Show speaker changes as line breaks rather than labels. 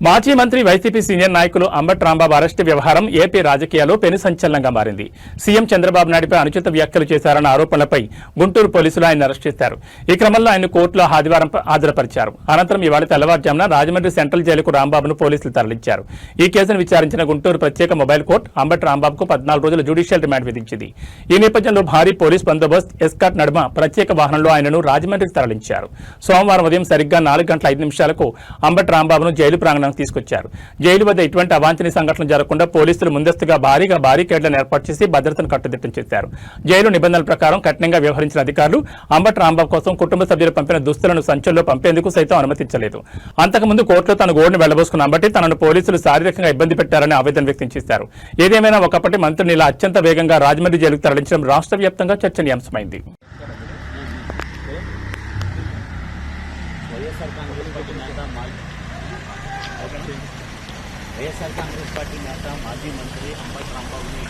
మాజీ మంత్రి YCP senior నాయకులు అంబటి రాంబాబు అరెస్టు వ్యవహారం ఏపీ రాజకీయాల్లో పెను సంచలనంగా మారింది. సీఎం చంద్రబాబు నాయుడుపై అనుచిత వ్యాఖ్యలు చేశారన్న ఆరోపణలపై గుంటూరు పోలీసులు ఆయన అరెస్ట్ చేశారు. ఈ క్రమంలో ఆయన కోర్టులో ఆదివారం హాజరుపరిచారు. అనంతరం ఇవాళ తెల్లవారుజామున రాజమండ్రి సెంట్రల్ జైలుకు రాంబాబును పోలీసులు తరలించారు. ఈ కేసును విచారించిన గుంటూరు ప్రత్యేక మొబైల్ కోర్టు అంబటి రాంబాబుకు 14 రోజుల జ్యుడిషియల్ రిమాండ్ విధించింది. ఈ నేపథ్యంలో భారీ పోలీస్ బందోబస్తు ఎస్కార్ట్ నడుమ ప్రత్యేక వాహనంలో ఆయనను రాజమండ్రికి తరలించారు. సోమవారం ఉదయం సరిగ్గా 4:05 అంబటి రాంబాబును జైలు ప్రాంగణం తీసుకొచ్చారు. జైలు వద్ద ఇటువంటి అవాంఛనీయ సంఘటనలు జరగకుండా పోలీసులు ముందస్తుగా భారీగా బారికేడ్లను ఏర్పాటు చేసి భద్రతను కట్టుదిట్టం చేశారు. జైలు నిబంధనల ప్రకారం కఠినంగా వ్యవహరించిన అధికారులు అంబటి రాంబాబు కోసం కుటుంబ సభ్యులు పంపిన దుస్తులను సంచుల్లో పంపేందుకు సైతం అనుమతించలేదు. అంతకుముందు కోర్టులో తన గోడును వెళ్లబోసుకున్న అంబటి తనను పోలీసులు శారీరకంగా ఇబ్బంది పెట్టారని ఆవేదన వ్యక్తం చేశారు. ఏదేమైనా ఒకప్పటి మంత్రిని ఇలా అత్యంత వేగంగా రాజమండ్రి జైలుకు తరలించడం రాష్ట్ర వ్యాప్తంగా చర్చనీయాంశమైంది.
వైఎస్ఆర్ కాంగ్రెస్ పార్టీ నేత మాజీ మంత్రి అంబటి రాంబాబుని